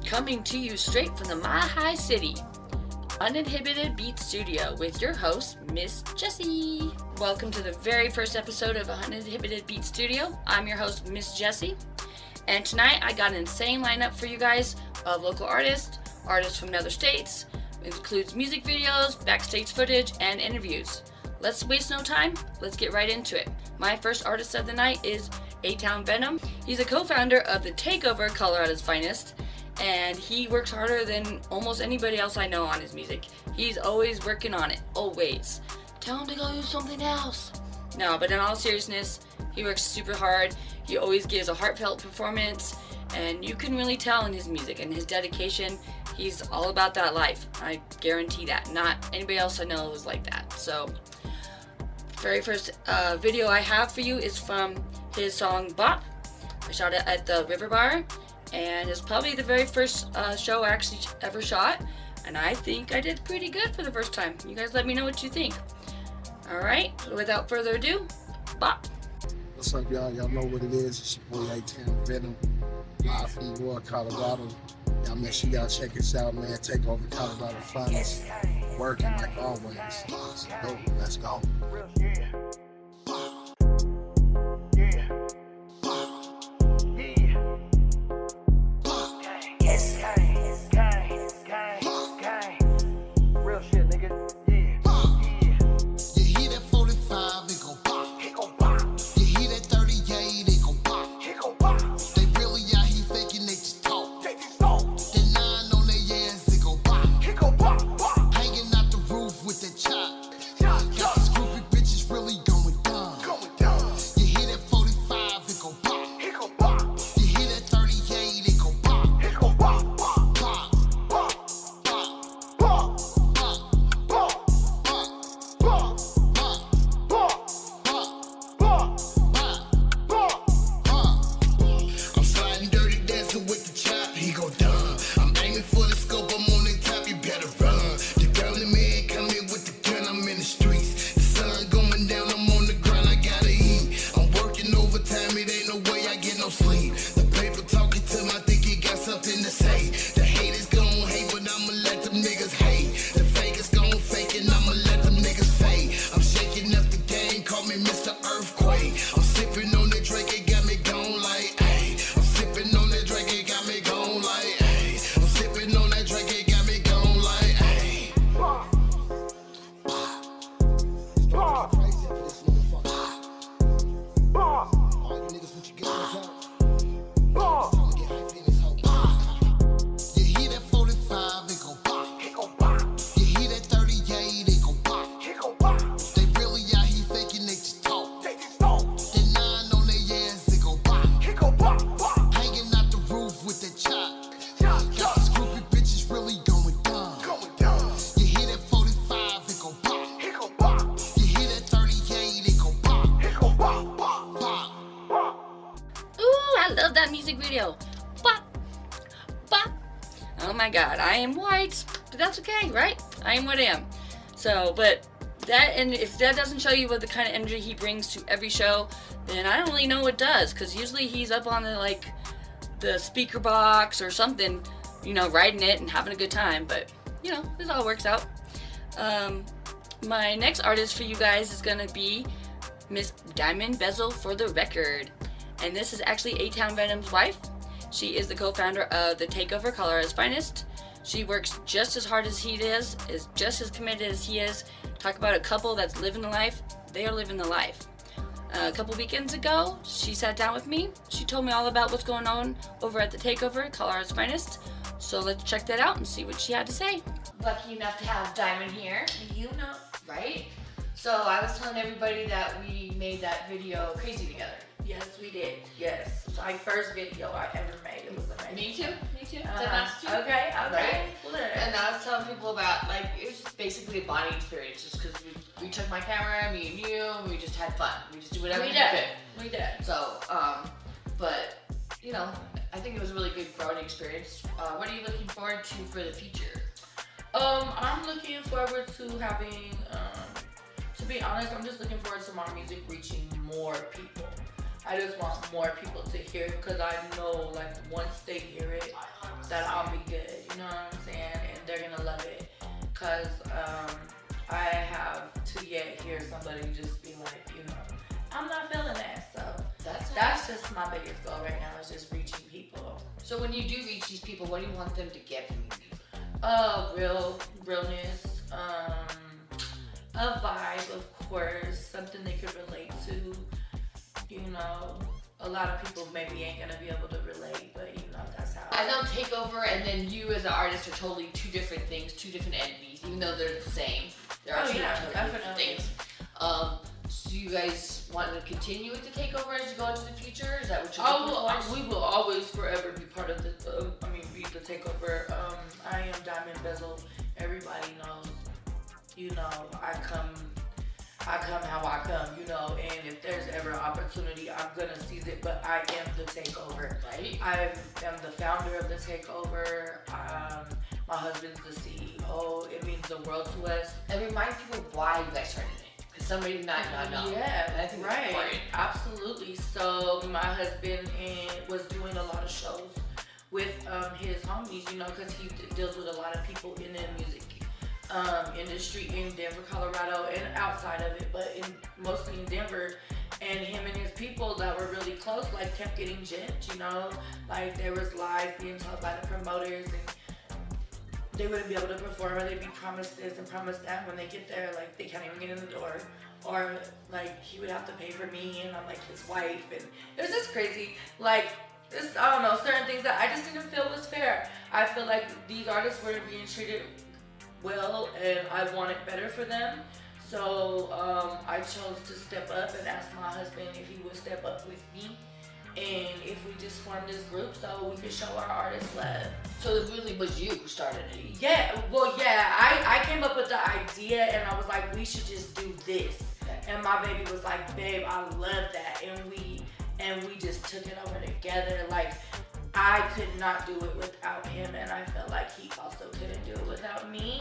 Coming to you straight from the Mile High City, Uninhibited Beats Studio with your host, Miss Jessie. Welcome to the very first episode of Uninhibited Beats Studio. I'm your host, Miss Jessie, and tonight I got an insane lineup for you guys of local artists from other states. It includes music videos, backstage footage, and interviews. Let's waste no time. Let's get right into it. My first artist of the night is atownvenom. He's a co-founder of the Takeover, Colorado's finest, and he works harder than almost anybody else I know on his music. He's always working on it, always. Tell him to go do something else. No, but in all seriousness, he works super hard. He always gives a heartfelt performance, and you can really tell in his music and his dedication. He's all about that life. I guarantee that. Not anybody else I know is like that. So, very first video I have for you is from his song Bop. I shot it at the River Bar, and it's probably the very first show I actually ever shot, and I think I did pretty good for the first time. You guys let me know what you think. Alright, without further ado, Bop. What's up, y'all? Y'all know what it is. It's your boy atownvenom, live from New York, Colorado. Y'all make sure y'all check us out, man. Take over Colorado finest. Working like always. Let's go. Music video. Bop, bop. Oh my god, I am white, but that's okay, right? I am what I am. So, but that, and if that doesn't show you what the kind of energy he brings to every show, then I don't really know what does, because usually he's up on the speaker box or something, you know, riding it and having a good time, but you know, this all works out. My next artist for you guys is gonna be Miss Diamondbezel for the record. And this is actually atownvenom's wife. She is the co-founder of the Takeover, Colorado's finest. She works just as hard as he is just as committed as he is. Talk about a couple that's living the life. They are living the life. A couple weekends ago, she sat down with me. She told me all about what's going on over at the Takeover, Colorado's finest. So let's check that out and see what she had to say. Lucky enough to have Diamond here. You know, right? So I was telling everybody that we made that video Crazy together. Yes, we did. Yes. My first video I ever made. It was amazing. Me too. The last two. Okay. Right? And I was telling people about, it was just basically a bonding experience, just because we took my camera, me and you, and we just had fun. We just did whatever we could. We did. So, but, you know, I think it was a really good growing experience. What are you looking forward to for the future? I'm looking forward to having, to be honest, I'm just looking forward to my music reaching more people. I just want more people to hear it because I know like once they hear it, that I'll be good. You know what I'm saying? And they're gonna love it. Cause I have to yet hear somebody just be like, you know, I'm not feeling that. So that's just my biggest goal right now is just reaching people. So when you do reach these people, what do you want them to get from you? Realness, a vibe, of course, something they could relate to. You know, a lot of people maybe ain't gonna be able to relate, but you know, that's how. I know Takeover and then you as an artist are totally two different things, two different entities, even though they're the same. There are two totally different things. So you guys want to continue with the Takeover as you go into the future? Is that what you're looking for? We will always forever be part of the, be the Takeover. I am diamondbezel. Everybody knows, you know, I come how I come, you know, and if there's ever an opportunity, I'm gonna seize it, but I am the Takeover. Right. I am the founder of the Takeover. My husband's the CEO. It means the world to us. And remind people why you guys started it. Because somebody might not know. Yeah, and I think that's right. important. Absolutely. So my husband was doing a lot of shows with his homies, you know, because he deals with a lot of people in the music industry in Denver, Colorado, and outside of it, but mostly in Denver. And him and his people that were really close, like, kept getting gypped, you know, like there was lies being told by the promoters, and they wouldn't be able to perform, or they'd be promised this and promised that. When they get there, like, they can't even get in the door, or like he would have to pay for me, and I'm like his wife, and it was just crazy. Like, I don't know, certain things that I just didn't feel was fair. I feel like these artists weren't being treated well, and I wanted better for them. So I chose to step up and ask my husband if he would step up with me, and if we just formed this group so we could show our artists love. So it really was you who started it? Yeah, well, yeah, I came up with the idea, and I was like, we should just do this. And my baby was like, babe, I love that, and we just took it over together. Like, I could not do it without him, and I felt like he also couldn't do it without me,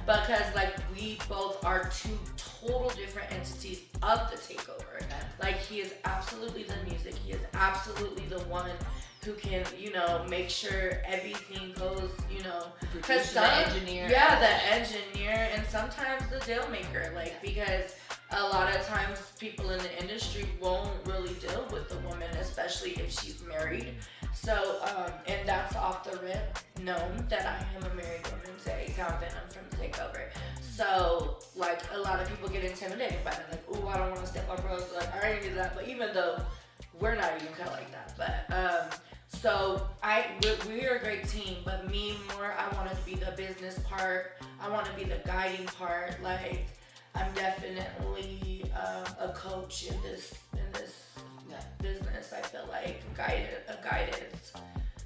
because like we both are two total different entities of the Takeover. Like, he is absolutely the music, he is absolutely the one who can, you know, make sure everything goes, you know, because the engineer. Yeah, the engineer, and sometimes the deal maker, like, because a lot of times people in the industry won't really deal with the woman, especially if she's married. So, and that's off the rip, known that I am a married woman to atownvenom from the Takeover. So, like, a lot of people get intimidated by that, like, oh, I don't want to step on bros, like, I already do that, but even though we're not even kind of like that, but, so we are a great team, but me more, I want to be the business part, I want to be the guiding part. Like, I'm definitely a coach in this business. I feel like a guidance,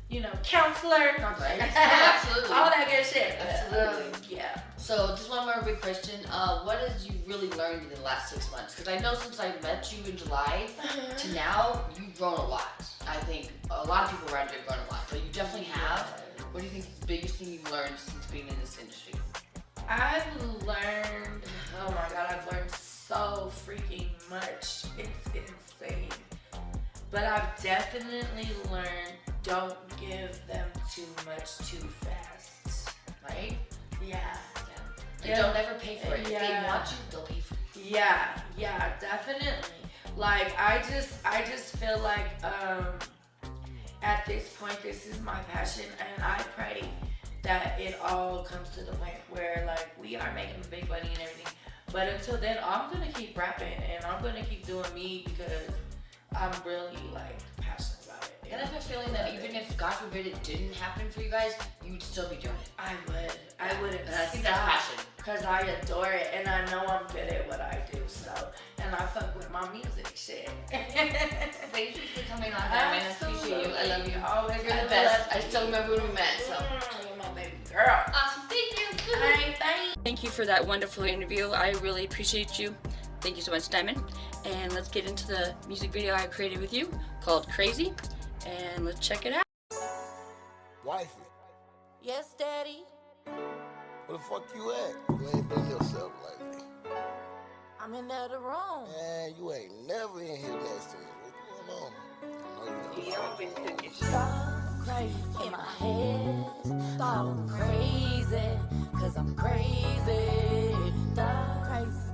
you know, counselor. Absolutely. All that good shit. Absolutely. Yeah. So just one more big question. What have you really learned in the last 6 months? Because I know since I met you in July to now, you've grown a lot. I think a lot of people around you have grown a lot, but you definitely have. What do you think is the biggest thing you've learned since being in this industry? I've learned, oh my God, I've learned so freaking much. It's insane. But I've definitely learned, don't give them too much too fast. Right? Yeah. They don't ever pay for it. If Yeah. they want you, they'll pay for it. Yeah, definitely. Like, I just feel like at this point, this is my passion, and I pray that it all comes to the point where, like, we are making big money and everything. But until then, I'm gonna keep rapping, and I'm gonna keep doing me, because I'm really, like, passionate about it. And I have a feeling that even if, God forbid, it didn't happen for you guys, you'd still be doing it. I wouldn't And I think that's passion. Because I adore it, and I know I'm good at what I do, so, and I fuck with my music shit. Thank you for coming on, man. I appreciate you. I love you. Always You're the best. I still remember when we met, so. You're my baby girl. Awesome. Thank you. Bye. Thank you for that wonderful interview. I really appreciate you. Thank you so much, Diamond. And let's get into the music video I created with you called Crazy. And let's check it out. Wifey, Yes, Daddy. where the fuck you at? You ain't been yourself lately. I'm in the other room. Man, you ain't never in here next to me. What's going on? Crazy in my head, thought I'm crazy, cause I'm crazy. Crazy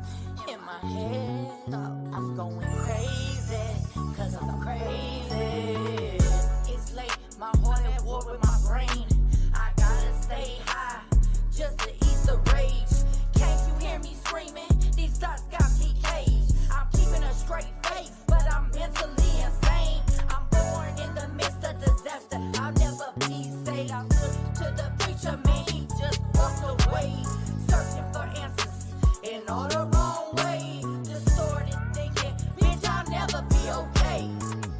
in my head, I'm going crazy, cause I'm crazy. It's late, my heart at war with my brain. I gotta stay high, just to ease the rage. Can't you hear me screaming? These thoughts got me caged. I'm keeping a straight face, but I'm mentally insane. I'm born in the midst of disaster. I'll never be saved. I look to the preacher man, he just walked away, searching for answers in all the wrong way. Distorted thinking, bitch, I'll never be okay.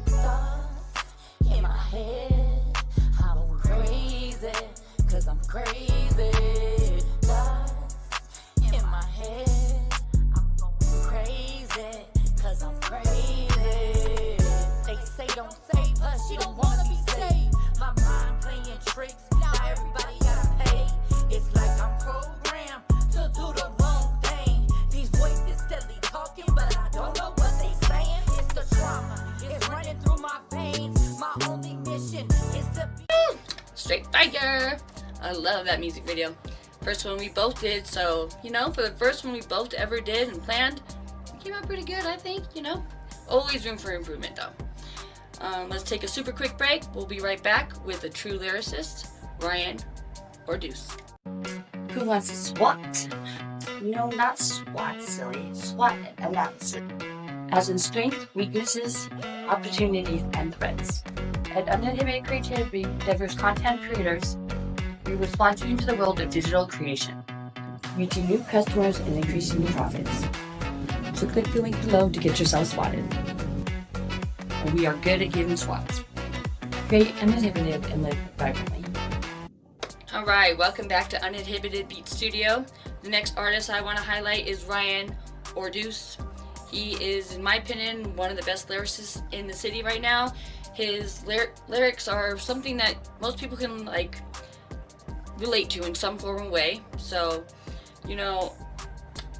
Thoughts in my head, I'm crazy, cause I'm crazy. Thoughts in my head, I'm going crazy, cause I'm crazy. They say don't save her, she don't wanna be saved. My mind playing tricks, now everybody gotta pay. It's like I'm programmed to do the wrong thing. These voices steadily talking, but I don't know what they saying. It's the trauma, it's running through my veins. My only mission is to be Straight fire! I love that music video. First one we both did, so, for the first one we both ever did and planned, it came out pretty good, I think, Always room for improvement, though. Let's take a super quick break. We'll be right back with a true lyricist, Ryan or Deuce. Who wants to SWAT? No, not SWAT, silly. SWAT analysis. As in strengths, weaknesses, opportunities, and threats. At Uninhibited Creativity, diverse content creators, we will launch you into the world of digital creation, reaching new customers and increasing your profits. So click the link below to get yourself swatted. And we are good at giving swats. Create uninhibited and live vibrantly. Alright, welcome back to Uninhibited Beats Studio. The next artist I want to highlight is Ryan or Deuce. He is, in my opinion, one of the best lyricists in the city right now. His lyrics are something that most people can relate to in some form or way. So,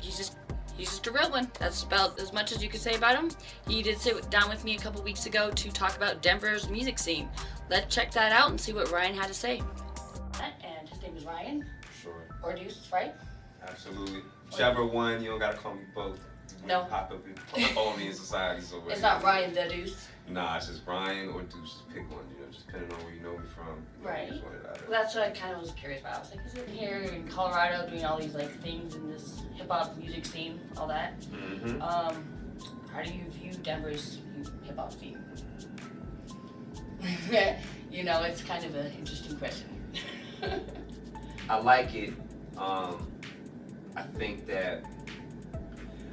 he's just a real one. That's about as much as you could say about him. He did sit down with me a couple weeks ago to talk about Denver's music scene. Let's check that out and see what Ryan had to say. And his name is Ryan. Sure. Or Deuce, right? Absolutely. Whichever one, you don't gotta call me both. No. Pop up on me in society. So It's not Ryan the Deuce. Nah, it's just Ryan or Deuce. Just pick one, just depending on where you know me from. Right. Just one or the other. Well, that's what I kind of was curious about. I was like, is it here in Colorado doing all these things in this hip hop music scene, all that? Mm-hmm. How do you view Denver's hip hop scene? It's kind of an interesting question. I like it. I think that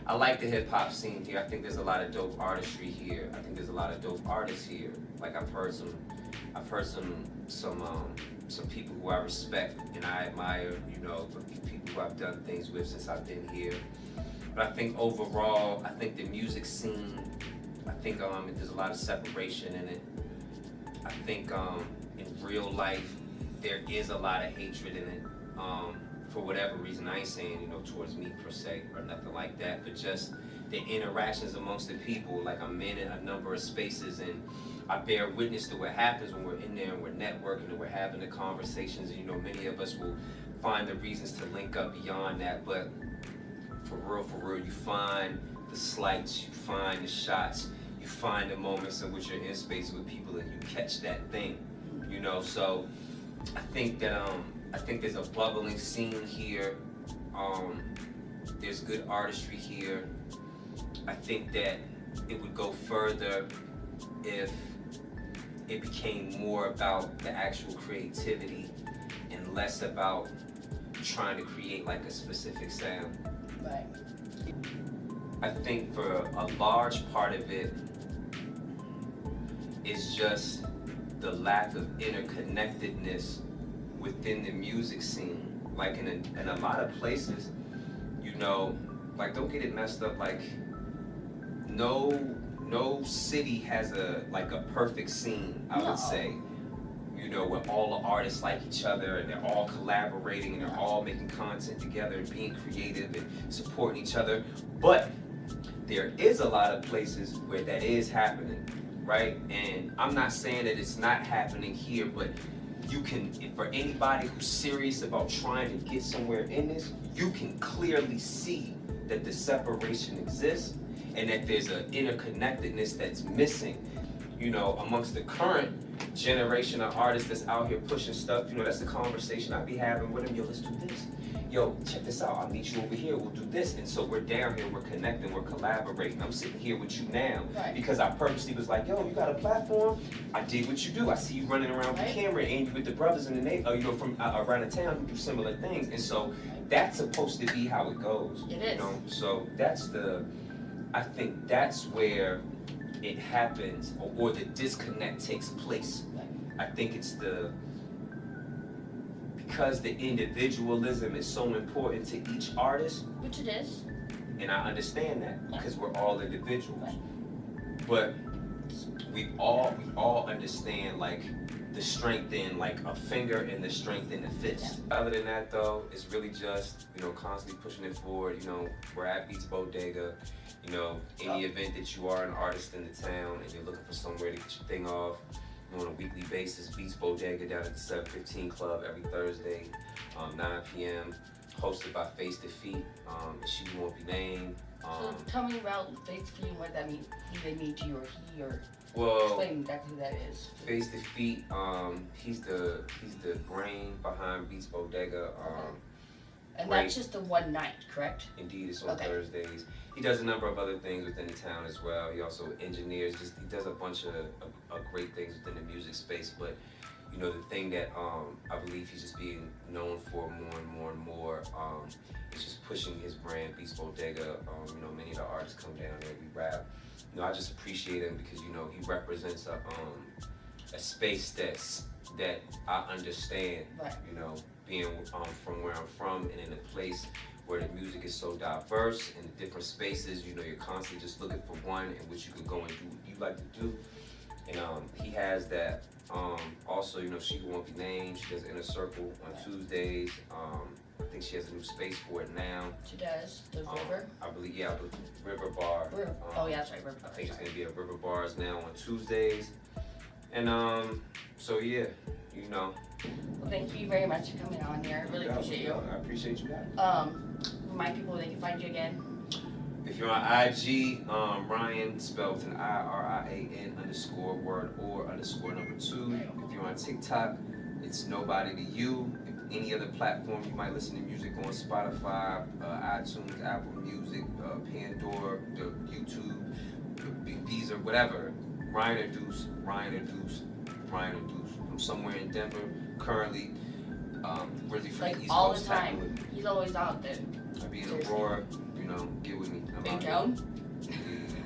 I like the hip hop scene here. I think there's a lot of dope artistry here. I think there's a lot of dope artists here. I've heard some people who I respect and I admire, people who I've done things with since I've been here. But I think overall, I think the music scene, there's a lot of separation in it. I think in real life, there is a lot of hatred in it. For whatever reason, I ain't saying, towards me per se or nothing like that, but just the interactions amongst the people. I'm in a number of spaces and I bear witness to what happens when we're in there and we're networking and we're having the conversations. And, many of us will find the reasons to link up beyond that, but for real, you find the slights, you find the shots, you find the moments in which you're in space with people and you catch that thing, so I think that I think there's a bubbling scene here. There's good artistry here. I think that it would go further if it became more about the actual creativity and less about trying to create a specific sound. Right. I think for a large part of it is just the lack of interconnectedness within the music scene. In a lot of places, don't get it messed up, no city has a perfect scene, I would say. Where all the artists like each other and they're all collaborating and they're all making content together and being creative and supporting each other. But there is a lot of places where that is happening. right? And I'm not saying that it's not happening here, but you can, for anybody who's serious about trying to get somewhere in this, you can clearly see that the separation exists and that there's an interconnectedness that's missing, you know, amongst the current generation of artists that's out here pushing stuff. You know, that's the conversation I be having with them. Yo, let's do this. Yo, check this out. I'll meet you over here. We'll do this. And so we're down here. We're connecting. We're collaborating. I'm sitting here with you now because I purposely was like, yo, you got a platform? I did what you do. I see you running around with the camera and you with the brothers in the neighborhood, you know, from around the town who do similar things. And so that's supposed to be how it goes. It is. You know? So that's I think that's where it happens, or the disconnect takes place. I think it's because the individualism is so important to each artist. Which it is. And I understand that because we're all individuals. But we all understand like the strength in like a finger and the strength in the fist. Other than that though, it's really just, you know, constantly pushing it forward. You know, we're at Beats Bodega. You know, any event that you are an artist in the town and you're looking for somewhere to get your thing off, you know, on a weekly basis, Beats Bodega down at the 715 Club every Thursday, 9 p.m. Hosted by Face to Feet. She won't be named. So tell me about Face to Feet and what that means. Who they mean to you, or he, or well, explain exactly who that is. Face to Feet. He's the brain behind Beats Bodega. And that's just the one night, correct? Indeed, it's on Thursdays. He does a number of other things within the town as well. He also engineers. He does a bunch of great things within the music space. But you know, the thing that I believe he's just being known for more and more and more is just pushing his brand, Beats Bodega. You know, many of the artists come down there, we rap. You know, I just appreciate him because, you know, he represents a space that I understand. Right. You know, being from where I'm from and in a place where the music is so diverse and the different spaces, you know, you're constantly just looking for one in which you could go and do what you like to do. And he has that. Also, you know, She Won't Be Named. She does Inner Circle on Tuesdays. I think she has a new space for it now. She does. The River? I believe, yeah, the River Bar. Oh, yeah, that's right, River Bar. I think it's going to be at River Bars now on Tuesdays. And so, yeah, you know. Well, thank you very much for coming on here. I really appreciate you. I appreciate you guys. Remind people where they can find you again. If you're on IG, Ryan, spelled with an I-R-I-A-N _, word or _2. If you're on TikTok, it's Nobody to You. If any other platform you might listen to music on, Spotify, iTunes, Apple Music, Pandora, YouTube, Deezer, whatever. Ryan or Deuce. I'm somewhere in Denver currently. Really for like the East all Coast. The time. He's always out there. I'll be in Aurora. You know, get with me. In town?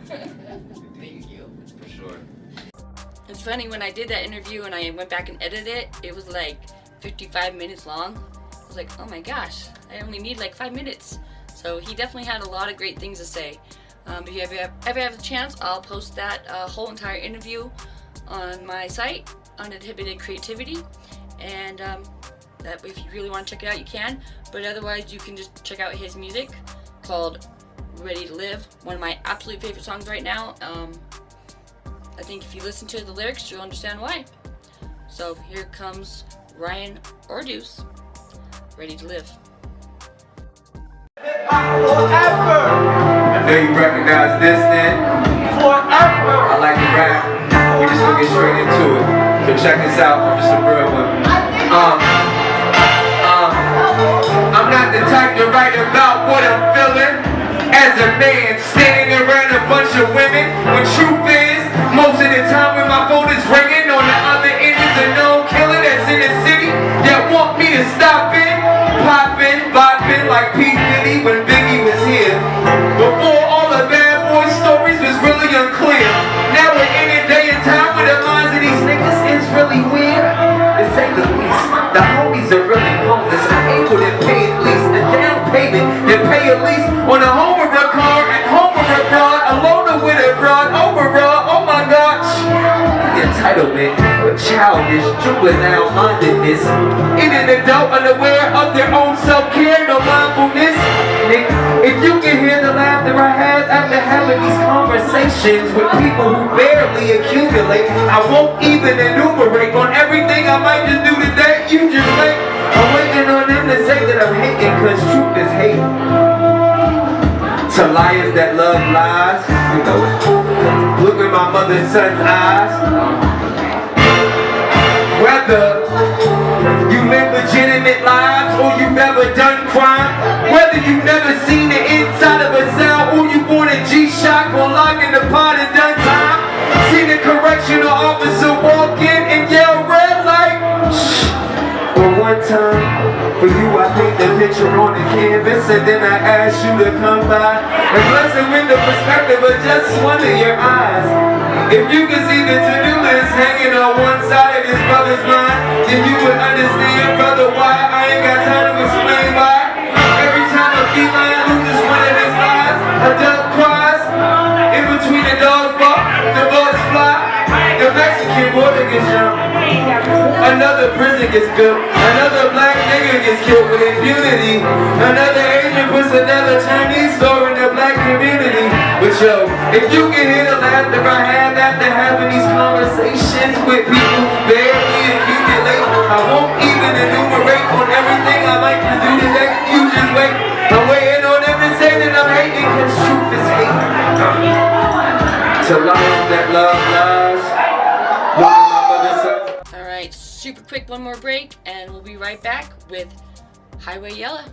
Thank you. For sure. It's funny, when I did that interview and I went back and edited it, it was like 55 minutes long. I was like, oh my gosh, I only need like 5 minutes. So he definitely had a lot of great things to say. If you ever have a chance, I'll post that whole entire interview on my site, Uninhibited Creativity. And that if you really want to check it out, you can. But otherwise, you can just check out his music called Ready to Live, one of my absolute favorite songs right now. I think if you listen to the lyrics, you'll understand why. So here comes Ryan or Deuce, Ready to Live. Forever. I know you recognize this then. Forever. I like to rap. We just gonna get straight into it. So check this out, I'm just a real one. I'm not the type to write about what I'm feeling as a man standing around a bunch of women. When truth is, most of the time when my phone is ringing, on the other end is a known killer that's in the city that want me to stop it, poppin', boppin' like P. Diddy when Biggie was here. Before all the bad boy stories was really unclear. Now we're in a day and time where the minds of these niggas is really weird. To say the least, the homies are really homeless, unable to pay at least a down payment, and pay at least on a home with a car and home with a broad, alone with a broad, overall, oh my gosh. The entitlement, a childish, juvenile mindedness, in an adult unaware of their own self-care, no mindfulness. If you can hear the laughter I have after having these conversations with people who bear terribly accumulate. I won't even enumerate on everything I might just do today. You just wait. I'm waiting on them to say that I'm hating, cause truth is hate. To liars that love lies, you know it. Look in my mother's son's eyes. Whether you live legitimate lives or you've never done crime, whether you've never seen the inside of a cell or you born a G-Shock or locked in the pot and done time, seen a correctional officer walk in and yell red light. But one time, for you I paint the picture on the canvas and then I ask you to come by and bless it with the perspective of just one of your eyes. If you could see the to-do list hanging on one side of this brother's mind, then you would understand, brother, why I ain't got time to explain why. Every time a feline loses one of his eyes, a dove cries. In between the dogs bark, the bugs fly. The Mexican border gets jumped. Another prison gets built. Another black nigga gets killed with impunity. Another Asian puts another Chinese store in the black community. But yo, if you can hear the laughter I have after having these conversations with people who barely accumulate, I won't even enumerate on everything I like to do today. You just wait. I'm waiting on them to say that I'm hating, cause truth is hate. To liars that love lies. Alright, super quick, one more break, and we'll be right back with Highwayyella.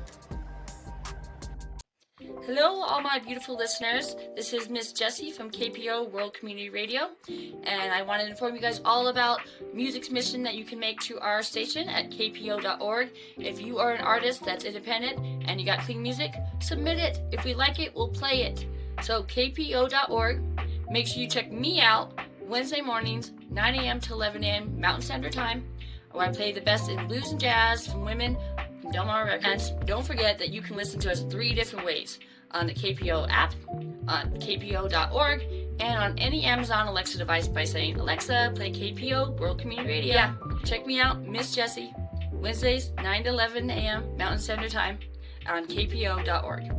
Hello, all my beautiful listeners. This is Miss Jessie from KPO World Community Radio, and I want to inform you guys all about music submission that you can make to our station at kpo.org. If you are an artist that's independent and you got clean music, submit it. If we like it, we'll play it. So kpo.org. Make sure you check me out Wednesday mornings, 9 a.m. to 11 a.m. Mountain Standard Time, where I play the best in blues and jazz from women from Delmar Records. Don't forget that you can listen to us 3 different ways: on the KPO app, on kpo.org, and on any Amazon Alexa device by saying, "Alexa, play KPO World Community Radio." Yeah, check me out, Miss Jessie, Wednesdays, 9 to 11 a.m. Mountain Standard Time, on kpo.org.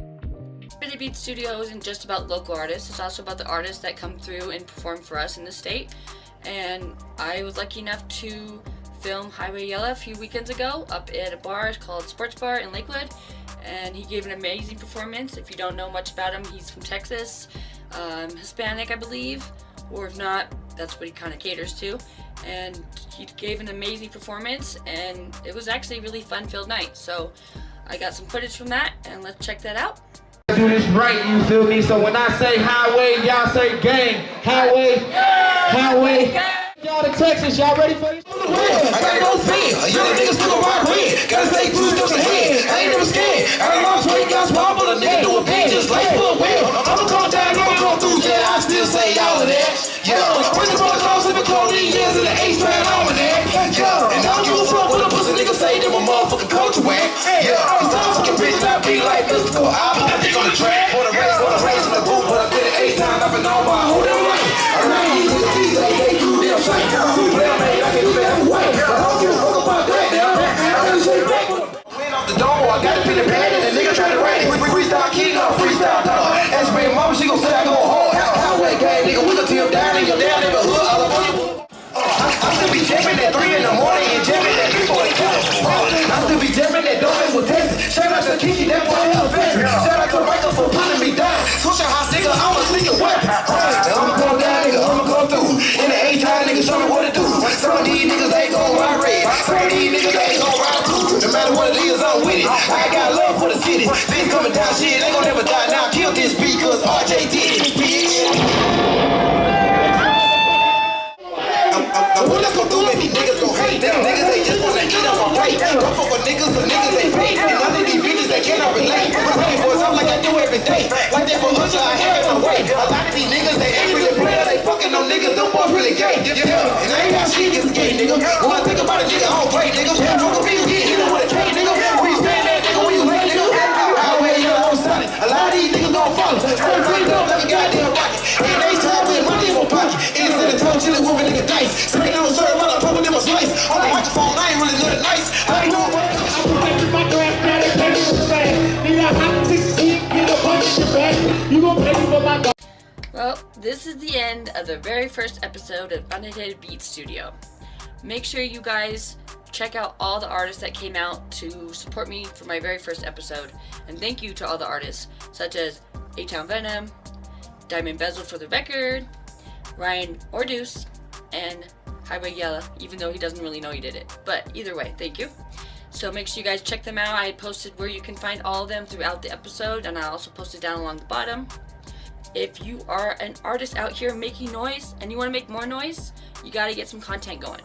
Uninhibited Beats Studio isn't just about local artists, it's also about the artists that come through and perform for us in the state. And I was lucky enough to film Highwayyella a few weekends ago up at a bar called Sports Bar in Lakewood, and he gave an amazing performance. If you don't know much about him, he's from Texas, Hispanic I believe, or if not, that's what he kind of caters to. And he gave an amazing performance, and it was actually a really fun-filled night. So I got some footage from that, and let's check that out. Do this right, you feel me? So when I say highway, y'all say gang. Highway, highway. Y'all to Texas, y'all ready for this? I got no fear. Young niggas still rock red. Gotta stay 2 steps ahead. I ain't never scared. I done lost weight, got small, but a nigga do a beat just like full wheel. I'ma come down, I'ma come through, yeah, I still say y'all of that. Yeah, when the brother calls, living close these years in the H-Train almanac. Yeah, and I don't give a fuck what a pussy nigga say, them a motherfucking culture whack. Yeah, cause I'm fucking bitch, I be like mystical. I put a dick on the track. Wanna race in the booth, but I did it 8 times, I've been on my whole damn life. I ride these niggas, they do damn shit. Who play on me, I can do that every way. But I don't give a fuck about that, now. I really say back with them. Went off the dome, I got to be the pad, and the nigga try to raid it. Freestyle king, I'm freestyle dog. Ask me, mama, she gon' say I go hard. Highway gang, nigga, we gon' tear down in your damn neighborhood. All up on your I still be jamming at 3 in the morning and jamming at before they come. I still be jamming at Dolphins with Texas. Shout out to Kiki, that boy hell veteran. Shout out to Michael for putting me down. Switch your house, nigga, I'm a sneaker weapon. I'ma come down, nigga, I'ma come through. In the A-time, nigga, show me what to do. Some of these niggas, they gon' ride red. Some of these niggas, they gon' ride blue. No matter what it is, I'm with it. I got love for the city. Things coming down, shit, they gon' never die. Now kill this beat, cause RJ did it, bitch. When I come through, man, these niggas gon' hate. Them niggas, they just wanna eat on my plate. Don't fuck with niggas, cause niggas, they fake. And none of these bitches, they cannot relate. Running boys, I'm like I do every day. Like that for Usher, I have it no way. A lot of these niggas, they ain't really player. They fucking on niggas, them boys really gay. Yeah, and I ain't got shit against gay, nigga. When I think about a nigga, I don't play, nigga. Fuck a nigga, get hit with a K, nigga. Where you stand there, nigga, where you lay, nigga? Highwayyella, I'm solid. A lot of these niggas gon' follow. I'm free up like a goddamn rocket. And they time with money in my pocket. It's in the toe, chillin' with a nigga dice. Second on serve, while I'm pumping in my slice. On the microphone, I ain't really nothing nice. I ain't know what I'm making my grass, now they pay me for fast. Need a hot 16, get a bunch in your back. You gon' pay me for my dog. Well, Well, this is the end of the very first episode of Uninhibited Beats Studio. Make sure you guys check out all the artists that came out to support me for my very first episode. And thank you to all the artists, such as atownvenom, diamondbezel for the record, Ryan Orduce, and highwayyella, even though he doesn't really know he did it. But either way, thank you. So make sure you guys check them out. I posted where you can find all of them throughout the episode, and I also posted down along the bottom. If you are an artist out here making noise and you want to make more noise, you got to get some content going.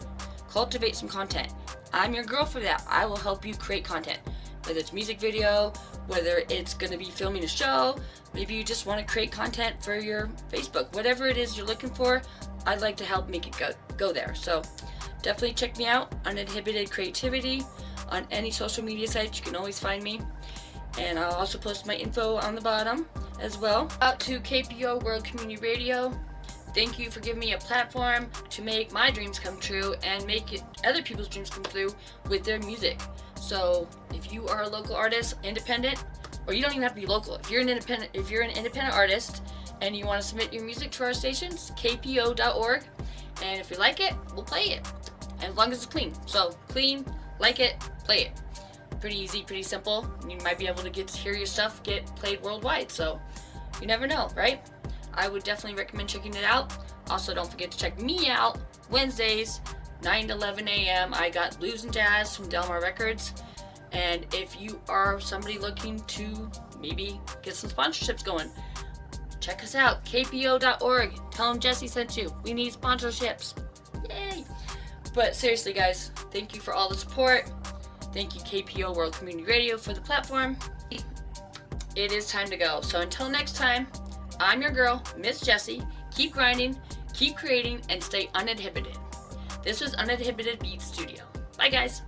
Cultivate some content. I'm your girl for that. I will help you create content, whether it's music video, whether it's going to be filming a show, maybe you just want to create content for your Facebook, whatever it is you're looking for, I'd like to help make it go there. So definitely check me out, Uninhibited Creativity, on any social media sites. You can always find me, and I'll also post my info on the bottom as well. Out to KPO World Community Radio. Thank you for giving me a platform to make my dreams come true and make other people's dreams come through with their music. So if you are a local artist, independent, or you don't even have to be local, if you're an independent artist and you want to submit your music to our stations, kpo.org, and if you like it, we'll play it, as long as it's clean. So clean, like it, play it. Pretty easy, pretty simple. You might be able to get to hear your stuff get played worldwide, so you never know, right? I would definitely recommend checking it out. Also, don't forget to check me out Wednesdays, 9 to 11 a.m. I got Blues and Jazz from Delmar Records. And if you are somebody looking to maybe get some sponsorships going, check us out, kpo.org. Tell them Jesse sent you. We need sponsorships. Yay! But seriously, guys, thank you for all the support. Thank you, KPO World Community Radio, for the platform. It is time to go. So until next time, I'm your girl, Miss Jessie. Keep grinding, keep creating, and stay uninhibited. This was Uninhibited Beats Studio. Bye, guys.